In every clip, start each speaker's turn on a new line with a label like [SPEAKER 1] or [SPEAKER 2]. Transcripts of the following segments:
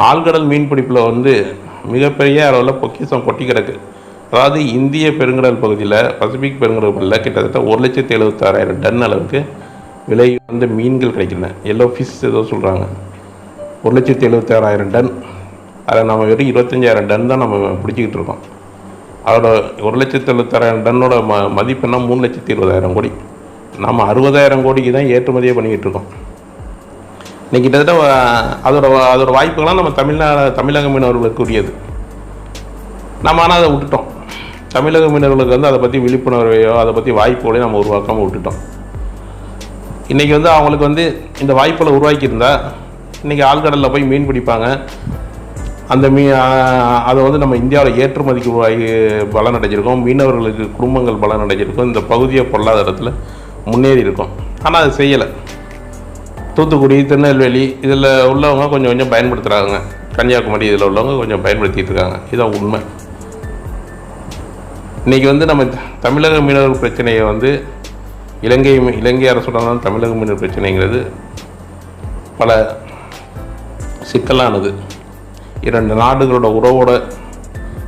[SPEAKER 1] ஆழ்கடல் மீன்பிடிப்பில் வந்து மிகப்பெரிய அளவில் பொக்கிஷம் கொட்டி கிடக்கு. அதாவது இந்திய பெருங்கடல் பகுதியில், பசிபிக் பெருங்கடல் பகுதியில் கிட்டத்தட்ட 1,76,000 டன் அளவுக்கு விலை வந்து மீன்கள் கிடைக்கின்றன. எல்லோ ஃபிஷ் ஏதோ சொல்கிறாங்க. 1,76,000 டன். அதில் நம்ம வெறும் 25,000 டன் தான் நம்ம பிடிச்சிக்கிட்டு இருக்கோம். அதோட 1,76,000 டன்னோட மதிப்புன்னா 3,20,000 கோடி. நாம் 60,000 கோடிக்கு தான் ஏற்றுமதியே பண்ணிக்கிட்டு இருக்கோம். இன்றைக்கி கிட்டத்தட்ட அதோட வாய்ப்புகள்லாம் நம்ம தமிழக மீனவர்களுக்கு உரியது. நம்ம ஆனால் அதை விட்டுட்டோம். தமிழக மீனவர்களுக்கு வந்து அதை பற்றி விழிப்புணர்வையோ அதை பற்றி வாய்ப்புகளையும் நம்ம உருவாக்காமல் விட்டுட்டோம். இன்றைக்கி வந்து அவங்களுக்கு வந்து இந்த வாய்ப்புகளை உருவாக்கியிருந்தால் இன்றைக்கி ஆழ்கடலில் போய் மீன் பிடிப்பாங்க. அந்த அதை வந்து நம்ம இந்தியாவில் ஏற்றுமதிக்கு உருவாகி பலன் அடைஞ்சிருக்கோம். மீனவர்களுக்கு குடும்பங்கள் பலன் அடைஞ்சிருக்கோம். இந்த பகுதியை பொருளாதாரத்தில் முன்னேறி இருக்கும். ஆனால் அது செய்யலை. தூத்துக்குடி, திருநெல்வேலி இதில் உள்ளவங்க கொஞ்சம் கொஞ்சம் பயன்படுத்துகிறாங்க. கன்னியாகுமரி இதில் உள்ளவங்க கொஞ்சம் பயன்படுத்திகிட்டு இருக்காங்க. இதுதான் உண்மை. இன்றைக்கி வந்து நம்ம தமிழக மீனவர் பிரச்சனையை வந்து இலங்கை அரசுடன் தமிழக மீனவர் பிரச்சனைங்கிறது பல சிக்கலானது. 2 நாடுகளோட உறவோட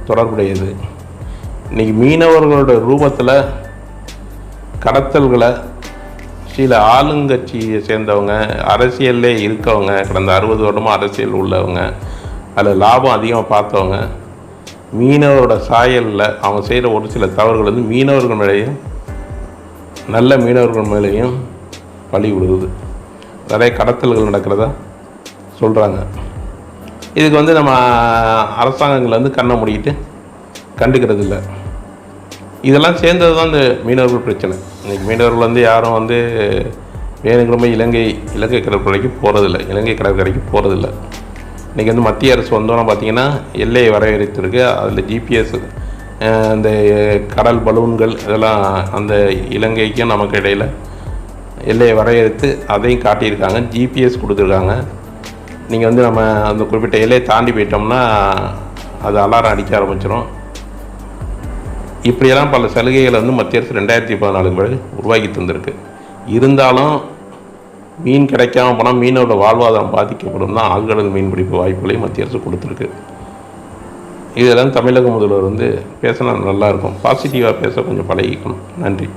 [SPEAKER 1] தொடர்புடையது. இன்றைக்கி மீனவர்களோட ரூபத்தில் கடத்தல்களை சில ஆளுங்கட்சியை சேர்ந்தவங்க, அரசியல்லே இருக்கவங்க, கடந்த 60 வருடமாக அரசியல் உள்ளவங்க, அதில் லாபம் அதிகமாக பார்த்தவங்க, மீனவரோட சாயலில் அவங்க செய்கிற ஒரு சில தவறுகள் வந்து மீனவர்கள் மேலேயும் நல்ல மீனவர்கள் மேலேயும் பழி விடுவது. நிறைய கடத்தல்கள் நடக்கிறதா சொல்கிறாங்க. இதுக்கு வந்து நம்ம அரசாங்கங்கள் வந்து கண்ணை மூடிக்கிட்டு கண்டுக்கிறது இல்லை. இதெல்லாம் சேர்ந்தது தான் இந்த மீனவர்கள் பிரச்சனை. இன்றைக்கி மீனவர்கள் வந்து யாரும் வந்து வேணுங்கிற இலங்கை கடற்கரைக்கு போகிறதில்ல, இலங்கை கடற்கரைக்கு போகிறதில்ல. இன்றைக்கி வந்து மத்திய அரசு வந்தோன்னா பார்த்திங்கன்னா எல்லையை வரையறுத்திருக்கு. அதில் ஜிபிஎஸ், இந்த கடல் பலூன்கள் இதெல்லாம் அந்த இலங்கைக்கும் நமக்கு இடையில் எல்லையை வரையறுத்து அதையும் காட்டியிருக்காங்க. ஜிபிஎஸ் கொடுத்துருக்காங்க. நீங்கள் வந்து நம்ம அந்த குறிப்பிட்ட எல்லையை தாண்டி போயிட்டோம்னா அது அலாரம் அடிக்க ஆரம்பிச்சிடும். இப்படியெல்லாம் பல சலுகைகளை வந்து மத்திய அரசு 2014 பிறகு உருவாக்கி தந்திருக்கு. இருந்தாலும் மீன் கிடைக்காம போனால் மீனோட வாழ்வாதாரம் பாதிக்கப்படும் தான் ஆழ்கடல் மீன்பிடிப்பு வாய்ப்புகளையும் மத்திய அரசு கொடுத்துருக்கு. இதெல்லாம் தமிழக முதல்வர் வந்து பேசினா நல்லாயிருக்கும். பாசிட்டிவாக பேச கொஞ்சம் பழகிக்கணும். நன்றி.